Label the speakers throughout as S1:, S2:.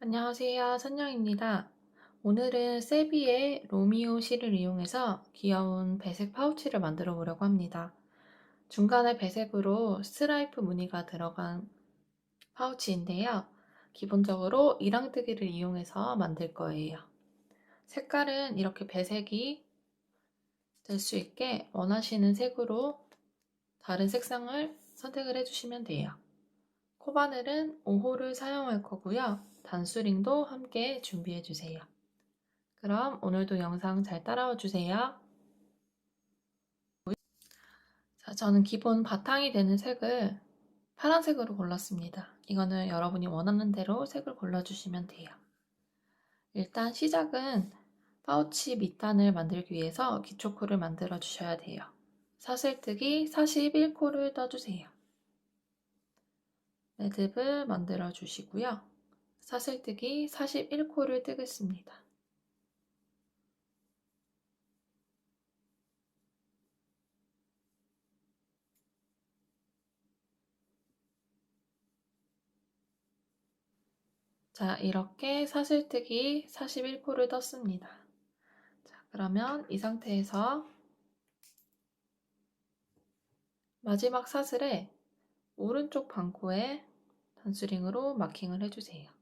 S1: 안녕하세요. 선영입니다. 오늘은 세비의 로미오 실을 이용해서 귀여운 배색 파우치를 만들어 보려고 합니다. 중간에 배색으로 스트라이프 무늬가 들어간 파우치인데요. 기본적으로 이랑뜨기를 이용해서 만들 거예요. 색깔은 이렇게 배색이 될 수 있게 원하시는 색으로 다른 색상을 선택을 해주시면 돼요. 코바늘은 5호를 사용할 거고요. 단수링도 함께 준비해 주세요. 그럼 오늘도 영상 잘 따라와 주세요. 자, 저는 기본 바탕이 되는 색을 파란색으로 골랐습니다. 이거는 여러분이 원하는 대로 색을 골라주시면 돼요. 일단 시작은 파우치 밑단을 만들기 위해서 기초코를 만들어 주셔야 돼요. 사슬뜨기 41코를 떠주세요. 매듭을 만들어 주시고요. 사슬뜨기 41코를 뜨겠습니다. 자, 이렇게 사슬뜨기 41코를 떴습니다. 자, 그러면 이 상태에서 마지막 사슬에 오른쪽 반코에 단수링으로 마킹을 해주세요.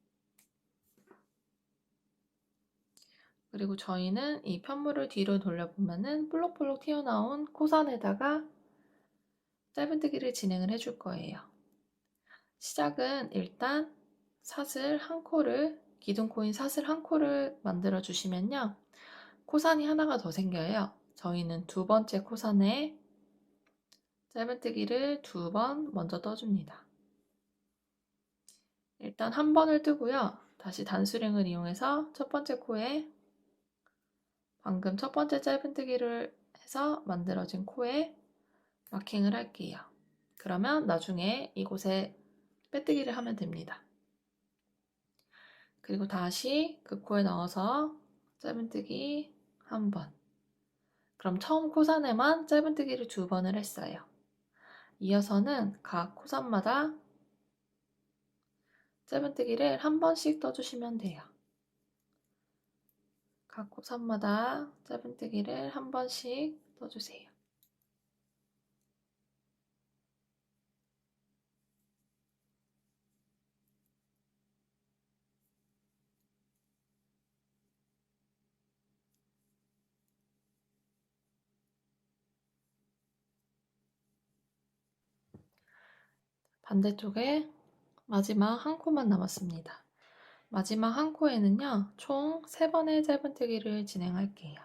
S1: 그리고 저희는 이 편물을 뒤로 돌려보면은 볼록볼록 튀어나온 코선에다가 짧은뜨기를 진행을 해줄 거예요. 시작은 일단 사슬 한 코를, 기둥코인 사슬 한 코를 만들어 주시면요. 코선이 하나가 더 생겨요. 저희는 두 번째 코선에 짧은뜨기를 2번 먼저 떠줍니다. 일단 한 번을 뜨고요. 다시 단수링을 이용해서 첫 번째 코에 방금 첫 번째 짧은뜨기를 해서 만들어진 코에 마킹을 할게요. 그러면 나중에 이곳에 빼뜨기를 하면 됩니다. 그리고 다시 그 코에 넣어서 짧은뜨기 한 번. 그럼 처음 코선에만 짧은뜨기를 2번을 했어요. 이어서는 각 코선마다 짧은뜨기를 한 번씩 떠주시면 돼요. 각 코선마다 짧은뜨기를 한 번씩 떠주세요. 반대쪽에 마지막 한 코만 남았습니다. 마지막 한 코에는요, 총 3번의 짧은뜨기를 진행할게요.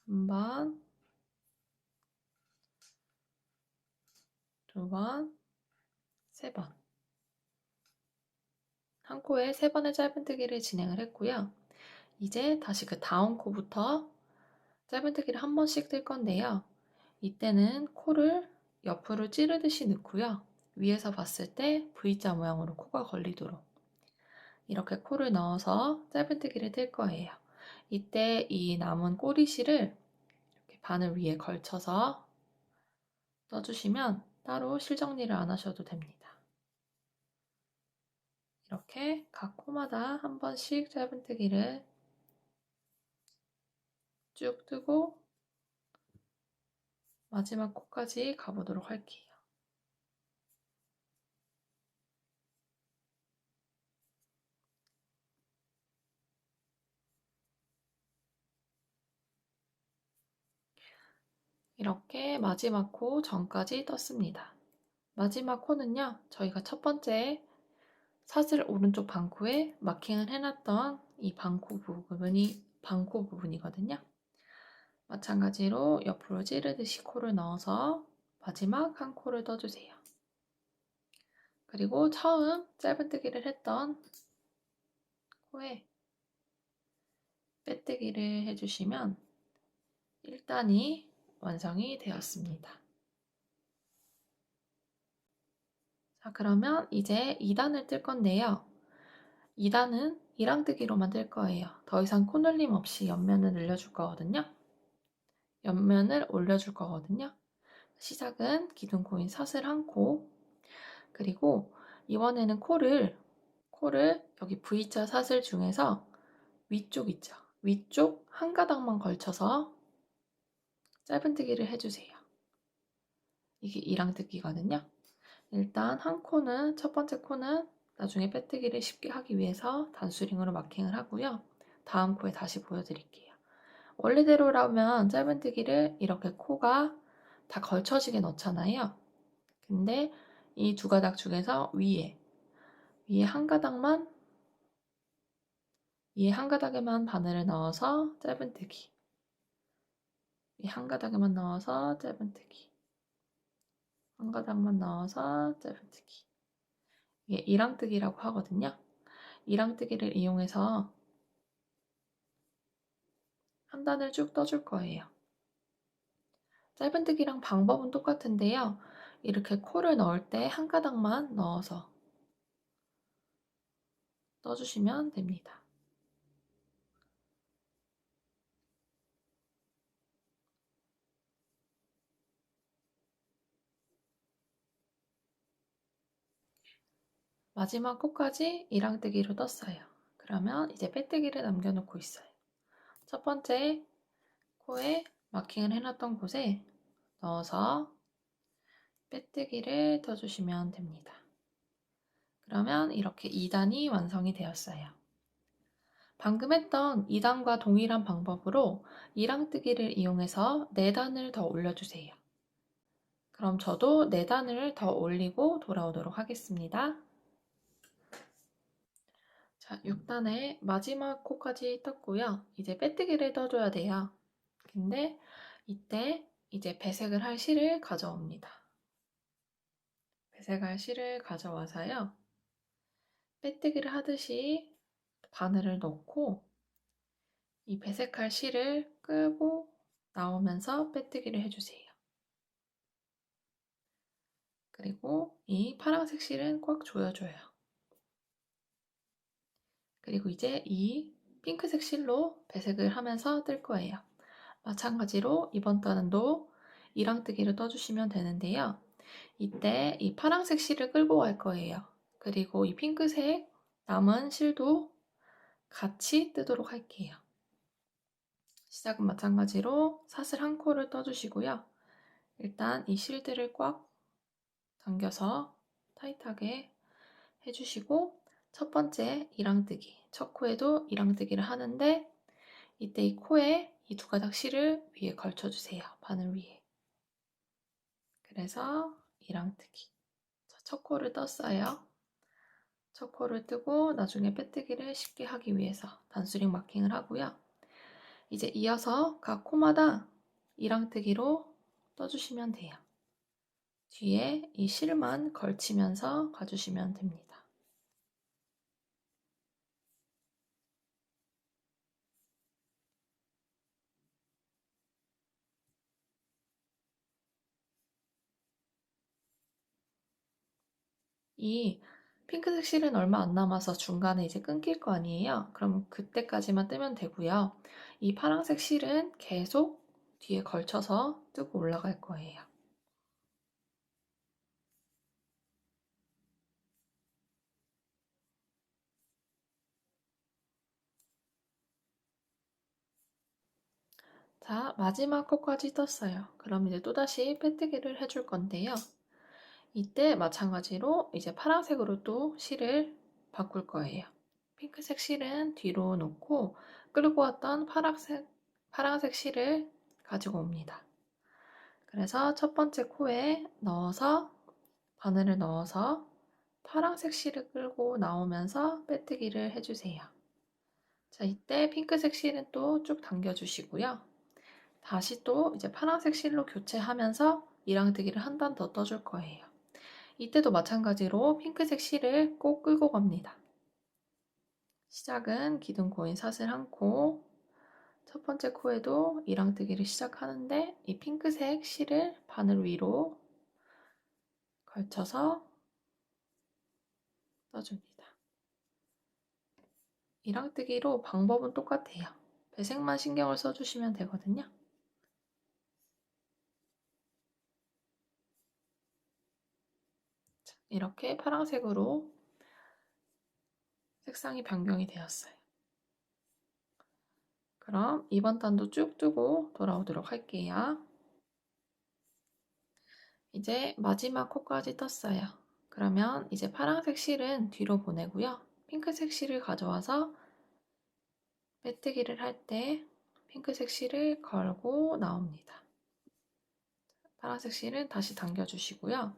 S1: 한 번, 2번, 3번. 한 코에 3번의 짧은뜨기를 진행을 했고요. 이제 다시 그 다음 코부터 짧은뜨기를 한 번씩 뜰 건데요. 이때는 코를 옆으로 찌르듯이 넣고요. 위에서 봤을 때 V자 모양으로 코가 걸리도록 이렇게 코를 넣어서 짧은뜨기를 뜰 거예요. 이때 이 남은 꼬리실을 이렇게 바늘 위에 걸쳐서 떠주시면 따로 실 정리를 안 하셔도 됩니다. 이렇게 각 코마다 한 번씩 짧은뜨기를 쭉 뜨고 마지막 코까지 가보도록 할게요. 이렇게 마지막 코 전까지 떴습니다. 마지막 코는요, 저희가 첫 번째 사슬 오른쪽 반코에 마킹을 해놨던 이 반코 부분이거든요. 마찬가지로 옆으로 찌르듯이 코를 넣어서 마지막 한 코를 떠주세요. 그리고 처음 짧은뜨기를 했던 코에 빼뜨기를 해주시면 1단이 완성이 되었습니다. 자, 그러면 이제 2단을 뜰 건데요. 2단은 이랑뜨기로만 뜰 거예요. 더 이상 코늘림 없이 옆면을 늘려줄 거거든요. 옆면을 올려줄 거거든요. 시작은 기둥코인 사슬 한 코, 그리고 이번에는 코를 여기 V자 사슬 중에서 위쪽 있죠? 위쪽 한 가닥만 걸쳐서 짧은뜨기를 해주세요. 이게 이랑뜨기거든요. 일단 첫 번째 코는 나중에 빼뜨기를 쉽게 하기 위해서 단수링으로 마킹을 하고요. 다음 코에 다시 보여드릴게요. 원래대로라면 짧은뜨기를 이렇게 코가 다 걸쳐지게 넣잖아요. 근데 이 두 가닥 중에서 위에 한 가닥만, 위에 한 가닥에만 바늘을 넣어서 짧은뜨기, 위에 한 가닥에만 넣어서 짧은뜨기, 한 가닥만 넣어서 짧은뜨기. 이게 이랑뜨기라고 하거든요. 이랑뜨기를 이용해서 한 단을 쭉 떠줄 거예요. 짧은뜨기랑 방법은 똑같은데요. 이렇게 코를 넣을 때 한 가닥만 넣어서 떠주시면 됩니다. 마지막 코까지 이랑뜨기로 떴어요. 그러면 이제 빼뜨기를 남겨놓고 있어요. 첫 번째 코에 마킹을 해놨던 곳에 넣어서 빼뜨기를 떠주시면 됩니다. 그러면 이렇게 2단이 완성이 되었어요. 방금 했던 2단과 동일한 방법으로 이랑뜨기를 이용해서 4단을 더 올려주세요. 그럼 저도 4단을 더 올리고 돌아오도록 하겠습니다. 자, 6단의 마지막 코까지 떴고요. 이제 빼뜨기를 떠줘야 돼요. 근데 이때 이제 배색을 할 실을 가져옵니다. 배색할 실을 가져와서요. 빼뜨기를 하듯이 바늘을 넣고 이 배색할 실을 끄고 나오면서 빼뜨기를 해주세요. 그리고 이 파란색 실은 꽉 조여줘요. 그리고 이제 이 핑크색 실로 배색을 하면서 뜰 거예요. 마찬가지로 이번 단도 이랑뜨기를 떠주시면 되는데요. 이때 이 파란색 실을 끌고 갈 거예요. 그리고 이 핑크색 남은 실도 같이 뜨도록 할게요. 시작은 마찬가지로 사슬 한 코를 떠주시고요. 일단 이 실들을 꽉 당겨서 타이트하게 해주시고 첫 번째 이랑뜨기, 첫 코에도 이랑뜨기를 하는데 이때 이 코에 이 두 가닥 실을 위에 걸쳐주세요. 바늘 위에. 그래서 이랑뜨기. 첫 코를 떴어요. 첫 코를 뜨고 나중에 빼뜨기를 쉽게 하기 위해서 단수링 마킹을 하고요. 이제 이어서 각 코마다 이랑뜨기로 떠주시면 돼요. 뒤에 이 실만 걸치면서 가주시면 됩니다. 이 핑크색 실은 얼마 안 남아서 중간에 이제 끊길 거 아니에요? 그럼 그때까지만 뜨면 되고요. 이 파란색 실은 계속 뒤에 걸쳐서 뜨고 올라갈 거예요. 자, 마지막 코까지 떴어요. 그럼 이제 또다시 빼뜨기를 해줄 건데요. 이때 마찬가지로 이제 파란색으로 또 실을 바꿀 거예요. 핑크색 실은 뒤로 놓고 끌고 왔던 파란색 실을 가지고 옵니다. 그래서 첫 번째 코에 넣어서 바늘을 넣어서 파란색 실을 끌고 나오면서 빼뜨기를 해주세요. 자, 이때 핑크색 실은 또 쭉 당겨주시고요. 다시 또 이제 파란색 실로 교체하면서 이랑뜨기를 한 단 더 떠줄 거예요. 이때도 마찬가지로 핑크색 실을 꼭 끌고 갑니다. 시작은 기둥코인 사슬 한 코, 첫 번째 코에도 이랑뜨기를 시작하는데 이 핑크색 실을 바늘 위로 걸쳐서 떠줍니다. 이랑뜨기로 방법은 똑같아요. 배색만 신경을 써주시면 되거든요. 이렇게 파란색으로 색상이 변경이 되었어요. 그럼 이번 단도 쭉 뜨고 돌아오도록 할게요. 이제 마지막 코까지 떴어요. 그러면 이제 파란색 실은 뒤로 보내고요. 핑크색 실을 가져와서 빼뜨기를 할 때 핑크색 실을 걸고 나옵니다. 파란색 실은 다시 당겨주시고요.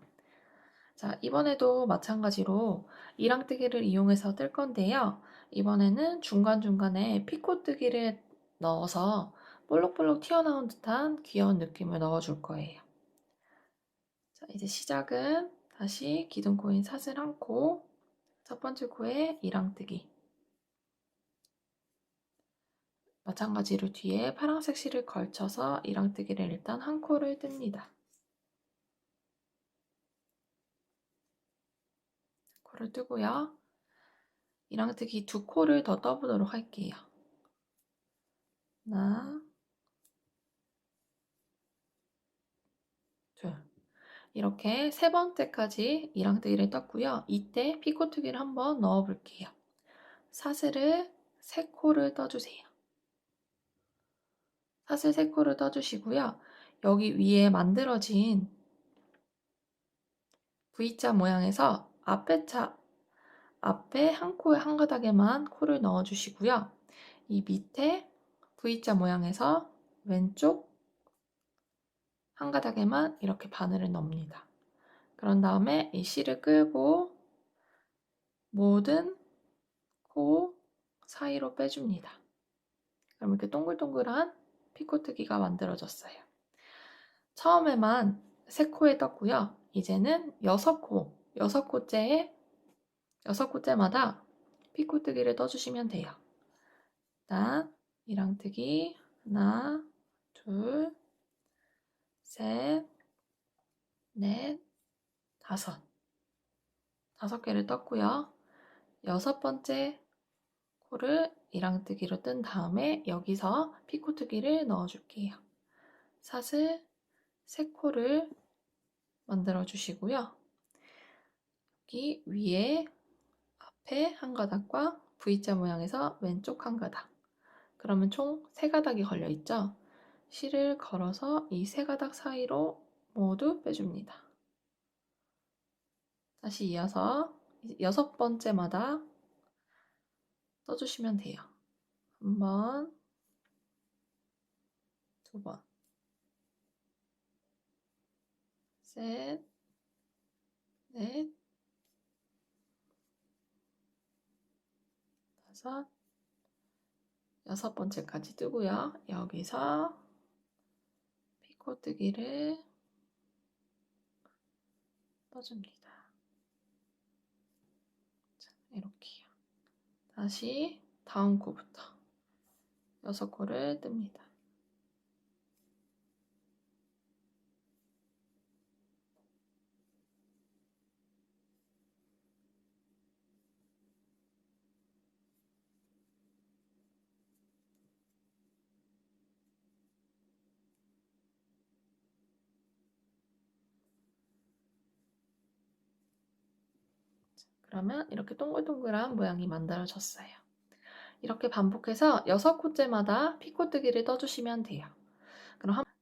S1: 자, 이번에도 마찬가지로 이랑뜨기를 이용해서 뜰 건데요. 이번에는 중간중간에 피코뜨기를 넣어서 볼록볼록 튀어나온 듯한 귀여운 느낌을 넣어줄 거예요. 자, 이제 시작은 다시 기둥코인 사슬 한 코, 첫 번째 코에 이랑뜨기. 마찬가지로 뒤에 파란색 실을 걸쳐서 이랑뜨기를 일단 한 코를 뜹니다. 코를 뜨고요. 이랑뜨기 두 코를 더 떠보도록 할게요. 하나, 둘. 이렇게 세 번째까지 이랑뜨기를 떴고요. 이때 피코뜨기를 한번 넣어볼게요. 사슬을 세 코를 떠주세요. 사슬 세 코를 떠주시고요. 여기 위에 만들어진 V자 모양에서 앞에 한 코에 한 가닥에만 코를 넣어주시고요. 이 밑에 V자 모양에서 왼쪽 한 가닥에만 이렇게 바늘을 넣습니다. 그런 다음에 이 실을 끌고 모든 코 사이로 빼줍니다. 그럼 이렇게 동글동글한 피코뜨기가 만들어졌어요. 처음에만 3코에 떴고요. 이제는 6코, 6코째마다 피코뜨기를 떠주시면 돼요. 일단 이랑뜨기 하나, 둘, 셋, 넷, 다섯. 5개를 떴고요. 6번째 코를 이랑뜨기로 뜬 다음에 여기서 피코뜨기를 넣어줄게요. 사슬 3코를 만들어 주시고요. 여기 위에 앞에 한 가닥과 V자 모양에서 왼쪽 한 가닥. 그러면 총 3가닥이 걸려 있죠. 실을 걸어서 이 3가닥 사이로 모두 빼줍니다. 다시 이어서 6번째마다 떠주시면 돼요. 한 번, 두 번, 셋, 넷, 다섯, 6번째까지 뜨고요. 여기서 피코뜨기를 떠줍니다. 자, 이렇게요. 다시 다음 코부터 6코를 뜹니다. 그러면 이렇게 동글동글한 모양이 만들어졌어요. 이렇게 반복해서 6코째마다 피코뜨기를 떠주시면 돼요.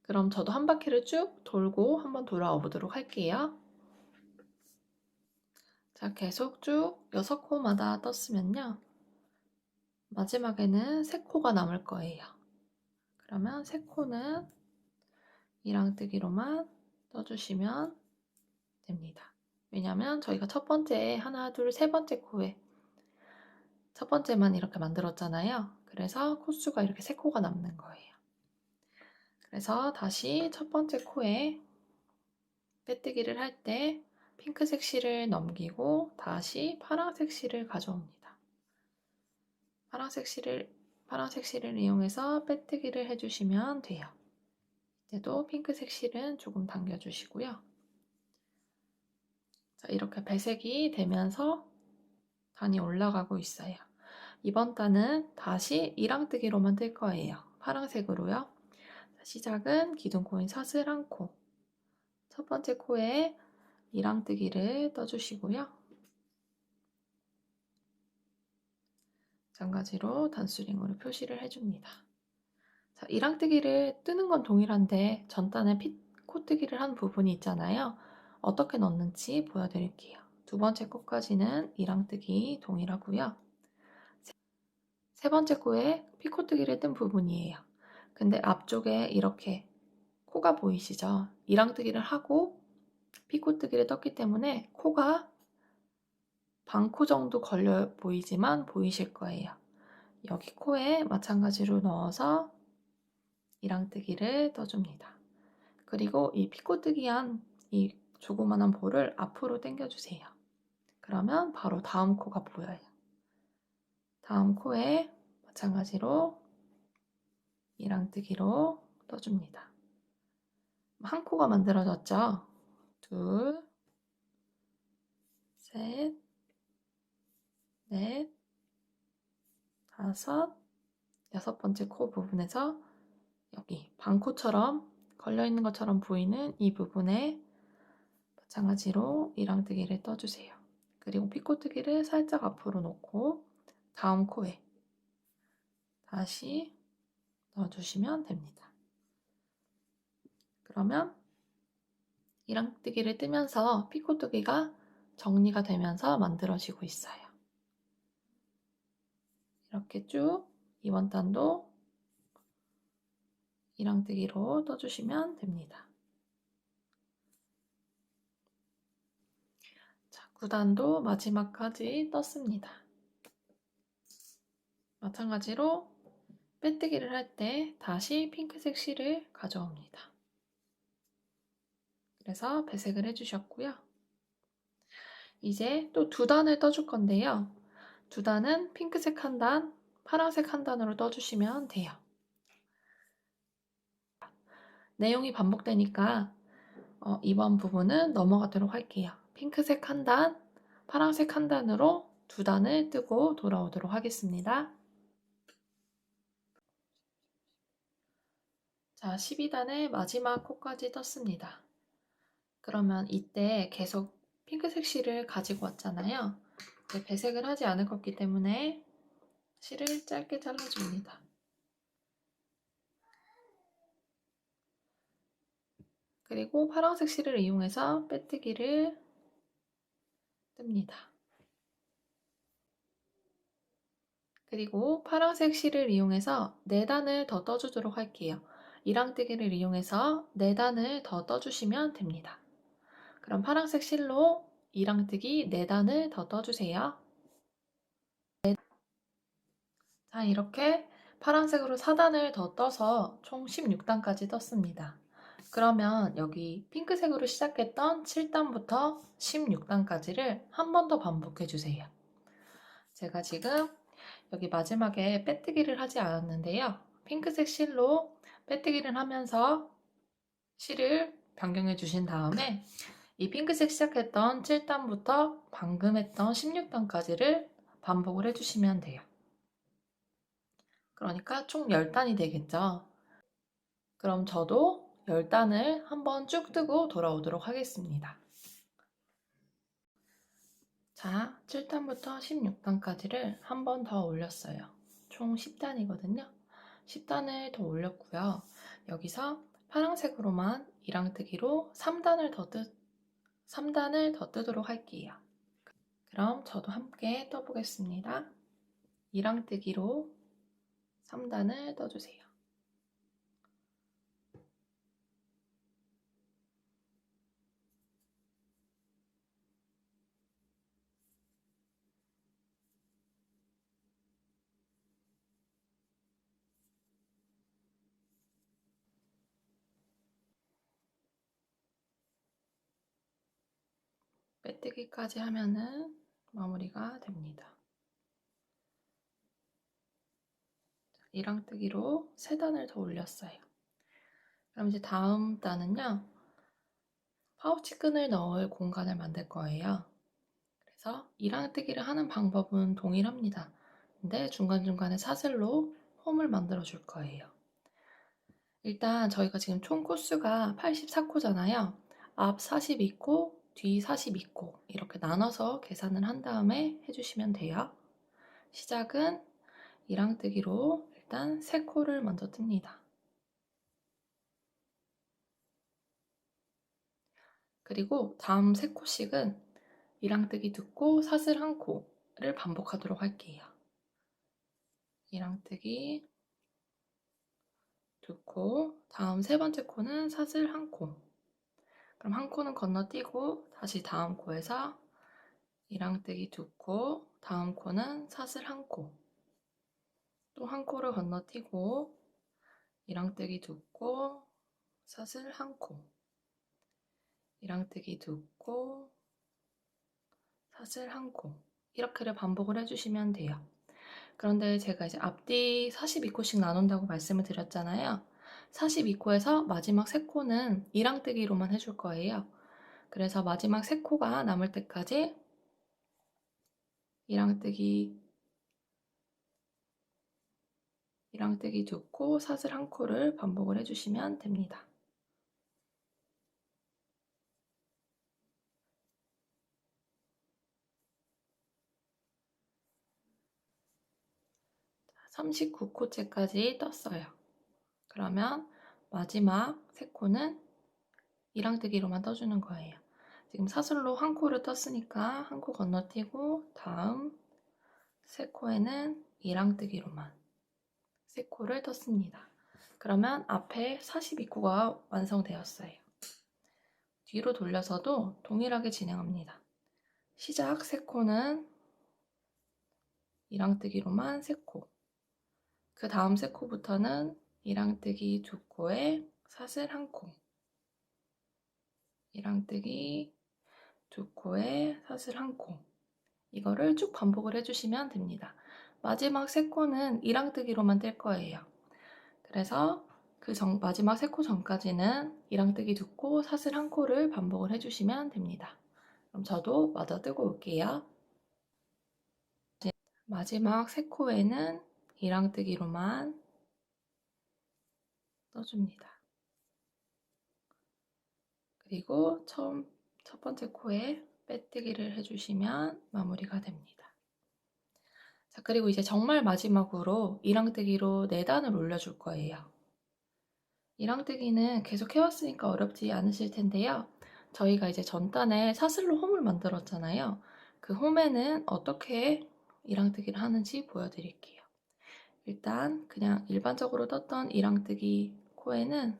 S1: 그럼 저도 한 바퀴를 쭉 돌고 한번 돌아와 보도록 할게요. 자, 계속 쭉 6코마다 떴으면요. 마지막에는 3코가 남을 거예요. 그러면 3코는 이랑뜨기로만 떠주시면 됩니다. 왜냐면 저희가 첫 번째 하나, 둘, 세 번째 코에 첫 번째만 이렇게 만들었잖아요. 그래서 코수가 이렇게 3코가 남는 거예요. 그래서 다시 첫 번째 코에 빼뜨기를 할 때 핑크색 실을 넘기고 다시 파란색 실을 가져옵니다. 파란색 실을 이용해서 빼뜨기를 해주시면 돼요. 이때도 핑크색 실은 조금 당겨주시고요. 자, 이렇게 배색이 되면서 단이 올라가고 있어요. 이번 단은 다시 이랑뜨기로만 뜰 거예요. 파란색으로요. 시작은 기둥코인 사슬 한 코. 첫 번째 코에 이랑뜨기를 떠주시고요. 마찬가지로 단수링으로 표시를 해줍니다. 자, 이랑뜨기를 뜨는 건 동일한데 전단에 피코뜨기를 한 부분이 있잖아요. 어떻게 넣는지 보여드릴게요. 두 번째 코까지는 이랑뜨기 동일하고요. 세 번째 코에 피코뜨기를 뜬 부분이에요. 근데 앞쪽에 이렇게 코가 보이시죠? 이랑뜨기를 하고 피코뜨기를 떴기 때문에 코가 반코 정도 걸려 보이지만 보이실 거예요. 여기 코에 마찬가지로 넣어서 이랑뜨기를 떠줍니다. 그리고 이 피코뜨기한 이 조그만한 볼을 앞으로 당겨주세요. 그러면 바로 다음 코가 보여요. 다음 코에 마찬가지로 이랑뜨기로 떠줍니다. 한 코가 만들어졌죠? 둘, 셋, 넷, 다섯, 여섯 번째 코 부분에서 여기 반코처럼 걸려있는 것처럼 보이는 이 부분에 마찬가지로 이랑뜨기를 떠주세요. 그리고 피코뜨기를 살짝 앞으로 놓고 다음 코에 다시 넣어주시면 됩니다. 그러면 이랑뜨기를 뜨면서 피코뜨기가 정리가 되면서 만들어지고 있어요. 이렇게 쭉 이번 단도 이랑뜨기로 떠주시면 됩니다. 자, 9단도 마지막까지 떴습니다. 마찬가지로 빼뜨기를 할 때 다시 핑크색 실을 가져옵니다. 그래서 배색을 해주셨고요. 이제 또 두 단을 떠줄 건데요. 두 단은 핑크색 한 단, 파란색 한 단으로 떠주시면 돼요. 내용이 반복되니까 이번 부분은 넘어가도록 할게요. 핑크색 한 단, 파란색 한 단으로 두 단을 뜨고 돌아오도록 하겠습니다. 자, 12단의 마지막 코까지 떴습니다. 그러면 이때 계속 핑크색 실을 가지고 왔잖아요. 배색을 하지 않을 거기 때문에 실을 짧게 잘라줍니다. 그리고 파란색 실을 이용해서 빼뜨기를 뜹니다. 그리고 파란색 실을 이용해서 4단을 더 떠주도록 할게요. 이랑뜨기를 이용해서 4단을 더 떠주시면 됩니다. 그럼 파란색 실로 이랑뜨기 4단을 더 떠주세요. 자, 이렇게 파란색으로 4단을 더 떠서 총 16단까지 떴습니다. 그러면 여기 핑크색으로 시작했던 7단부터 16단까지를 한 번 더 반복해 주세요. 제가 지금 여기 마지막에 빼뜨기를 하지 않았는데요. 핑크색 실로 빼뜨기를 하면서 실을 변경해 주신 다음에 이 핑크색 시작했던 7단부터 방금 했던 16단까지를 반복을 해주시면 돼요. 그러니까 총 10단이 되겠죠. 그럼 저도 10단을 한번 쭉 뜨고 돌아오도록 하겠습니다. 자, 7단부터 16단까지를 한 번 더 올렸어요. 총 10단이거든요. 10단을 더 올렸고요. 여기서 파란색으로만 이랑뜨기로 3단을 더 뜨도록 할게요. 그럼 저도 함께 떠보겠습니다. 이랑뜨기로 3단을 떠주세요. 빼뜨기까지 하면은 마무리가 됩니다. 이랑뜨기로 3단을 더 올렸어요. 그럼 이제 다음 단은요. 파우치 끈을 넣을 공간을 만들 거예요. 그래서 이랑뜨기를 하는 방법은 동일합니다. 근데 중간중간에 사슬로 홈을 만들어 줄 거예요. 일단 저희가 지금 총 코수가 84코잖아요. 앞 42코, 뒤 42코 이렇게 나눠서 계산을 한 다음에 해주시면 돼요. 시작은 이랑뜨기로 일단 3코를 먼저 뜹니다. 그리고 다음 3코씩은 이랑뜨기 2코, 사슬 1코를 반복하도록 할게요. 이랑뜨기 2코, 다음 3번째 코는 사슬 1코. 그럼 1코는 건너뛰고 다시 다음 코에서 이랑뜨기 2코, 다음 코는 사슬 1코. 또 1코를 건너뛰고 이랑뜨기 2코, 사슬 1코. 이랑뜨기 2코, 사슬 1코. 이렇게를 반복을 해주시면 돼요. 그런데 제가 이제 앞뒤 42코씩 나눈다고 말씀을 드렸잖아요. 42코에서 마지막 3코는 이랑뜨기로만 해줄 거예요. 그래서 마지막 3코가 남을 때까지 이랑뜨기 2코, 사슬 1코를 반복을 해주시면 됩니다. 39코째까지 떴어요. 그러면 마지막 3코는 이랑뜨기로만 떠주는 거예요. 지금 사슬로 1코를 떴으니까 1코 건너뛰고 다음 3코에는 이랑뜨기로만 3코를 떴습니다. 그러면 앞에 42코가 완성되었어요. 뒤로 돌려서도 동일하게 진행합니다. 시작 3코는 이랑뜨기로만 3코, 그 다음 3코부터는 이랑뜨기 2코에 사슬 1코, 이랑뜨기 2코에 사슬 1코. 이거를 쭉 반복을 해주시면 됩니다. 마지막 3코는 이랑뜨기로만 뗄 거예요. 그래서 마지막 3코 전까지는 이랑뜨기 2코, 사슬 1코를 반복을 해주시면 됩니다. 그럼 저도 마저 뜨고 올게요. 마지막 3코에는 이랑뜨기로만 떠줍니다. 그리고 첫 번째 코에 빼뜨기를 해주시면 마무리가 됩니다. 자, 그리고 이제 정말 마지막으로 이랑뜨기로 4단을 올려줄 거예요. 이랑뜨기는 계속 해왔으니까 어렵지 않으실 텐데요. 저희가 이제 전단에 사슬로 홈을 만들었잖아요. 그 홈에는 어떻게 이랑뜨기를 하는지 보여드릴게요. 일단 그냥 일반적으로 떴던 이랑뜨기 코에는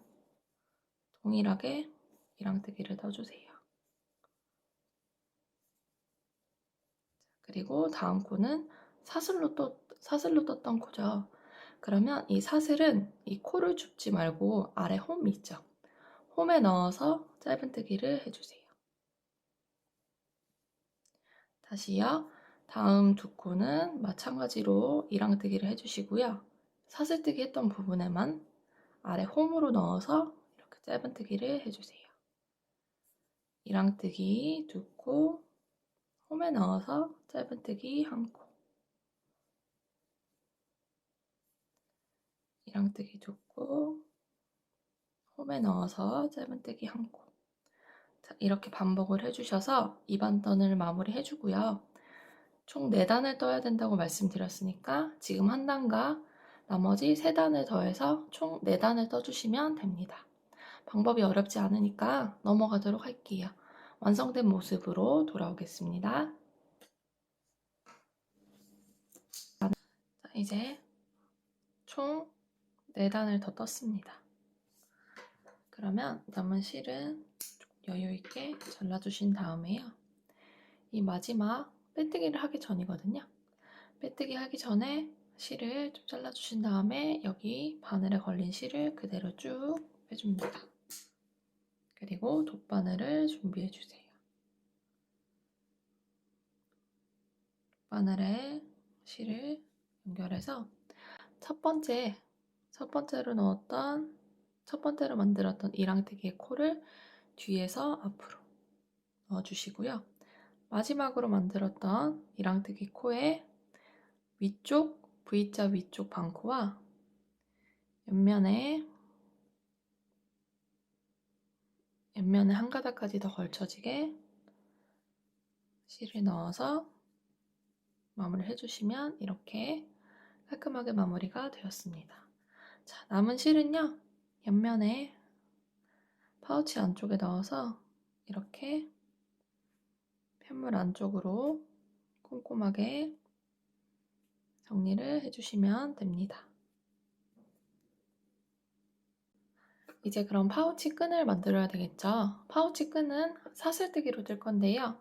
S1: 동일하게 이랑뜨기를 떠주세요. 그리고 다음 코는 사슬로 떴던 코죠. 그러면 이 사슬은 이 코를 줍지 말고 아래 홈 있죠. 홈에 넣어서 짧은뜨기를 해주세요. 다시요. 다음 2코는 마찬가지로 이랑뜨기를 해주시고요. 사슬뜨기 했던 부분에만 아래 홈으로 넣어서 이렇게 짧은뜨기를 해주세요. 이랑뜨기 2코, 홈에 넣어서 짧은뜨기 1코, 이랑뜨기 2코, 홈에 넣어서 짧은뜨기 1코. 자, 이렇게 반복을 해주셔서 2반단을 마무리 해주고요. 총 4단을 떠야 된다고 말씀드렸으니까 지금 1단과 나머지 3단을 더해서 총 4단을 떠주시면 됩니다. 방법이 어렵지 않으니까 넘어가도록 할게요. 완성된 모습으로 돌아오겠습니다. 자, 이제 총 4단을 더 떴습니다. 그러면 남은 실은 여유있게 잘라주신 다음에요. 이 마지막 빼뜨기를 하기 전이거든요. 빼뜨기 하기 전에 실을 좀 잘라주신 다음에 여기 바늘에 걸린 실을 그대로 쭉 빼줍니다. 그리고 돗바늘을 준비해주세요. 바늘에 실을 연결해서 첫 번째로 만들었던 이랑뜨기의 코를 뒤에서 앞으로 넣어주시고요. 마지막으로 만들었던 이랑뜨기 코의 위쪽, V자 위쪽 반코와 옆면에 한 가닥까지 더 걸쳐지게 실을 넣어서 마무리를 해주시면 이렇게 깔끔하게 마무리가 되었습니다. 자, 남은 실은요, 옆면에 파우치 안쪽에 넣어서 이렇게 펜물 안쪽으로 꼼꼼하게 정리를 해주시면 됩니다. 이제 그럼 파우치 끈을 만들어야 되겠죠? 파우치 끈은 사슬뜨기로 뜰 건데요.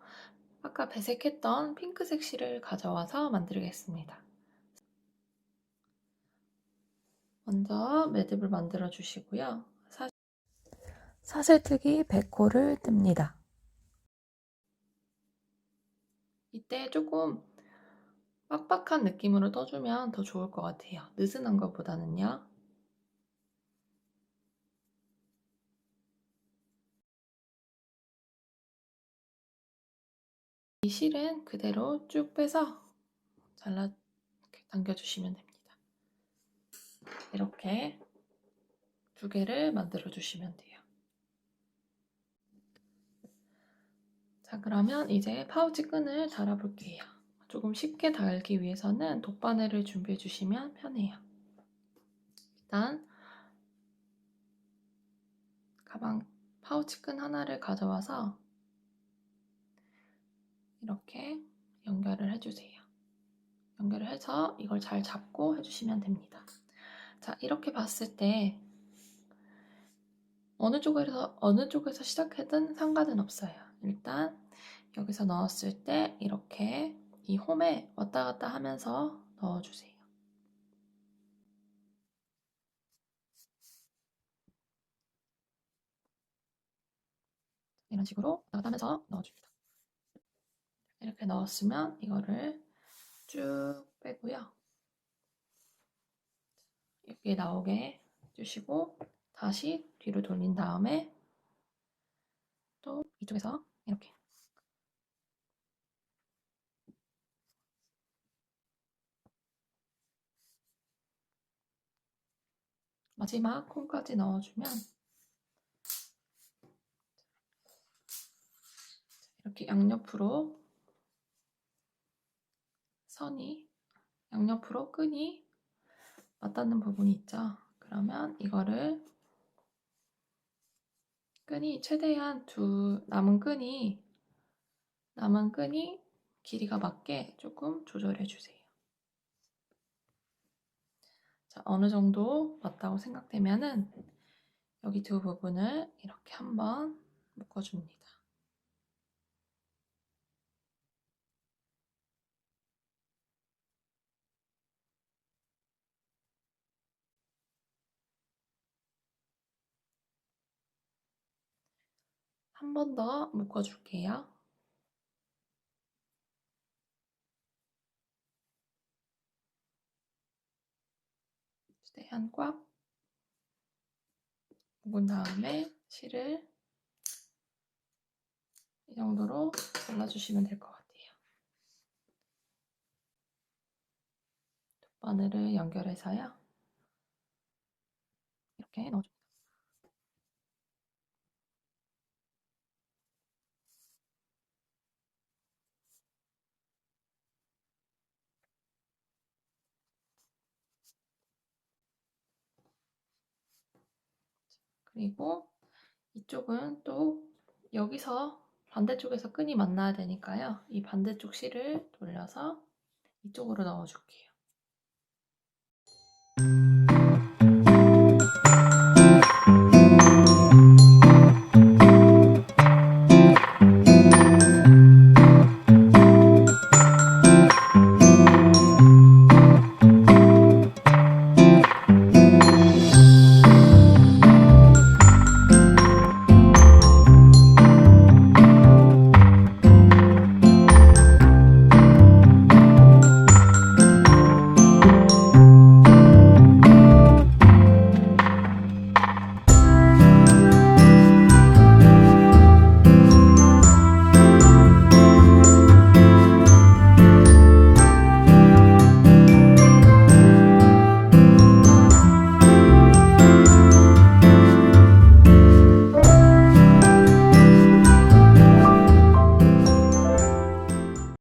S1: 아까 배색했던 핑크색 실을 가져와서 만들겠습니다. 먼저 매듭을 만들어 주시고요. 사슬뜨기 100호를 뜹니다. 이때 조금 빡빡한 느낌으로 떠주면 더 좋을 것 같아요. 느슨한 것보다는요. 이 실은 그대로 쭉 빼서 당겨주시면 됩니다. 이렇게 두 개를 만들어 주시면 돼요. 자, 그러면 이제 파우치 끈을 달아볼게요. 조금 쉽게 달기 위해서는 돗바늘을 준비해 주시면 편해요. 일단 가방 파우치 끈 하나를 가져와서 이렇게 연결을 해주세요. 연결을 해서 이걸 잘 잡고 해주시면 됩니다. 자, 이렇게 봤을 때 어느 쪽에서 시작하든 상관은 없어요. 일단 여기서 넣었을 때 이렇게 이 홈에 왔다 갔다 하면서 넣어주세요. 이런 식으로 왔다 갔다 하면서 넣어줍니다. 이렇게 넣었으면 이거를 쭉 빼고요. 여기에 나오게 해주시고 다시 뒤로 돌린 다음에 또 이쪽에서 이렇게 마지막 콩까지 넣어주면 이렇게 양옆으로 양옆으로 끈이 맞닿는 부분이 있죠. 그러면 이거를 최대한 남은 끈이 길이가 맞게 조금 조절해 주세요. 자, 어느 정도 맞다고 생각되면은 여기 두 부분을 이렇게 한번 묶어줍니다. 한 번 더 묶어줄게요. 최대한 꽉 묶은 다음에 실을 이 정도로 잘라주시면 될 것 같아요. 바늘을 연결해서요. 이렇게 넣어줍니다. 그리고 이쪽은 또 여기서 반대쪽에서 끈이 만나야 되니까요. 이 반대쪽 실을 돌려서 이쪽으로 넣어줄게요.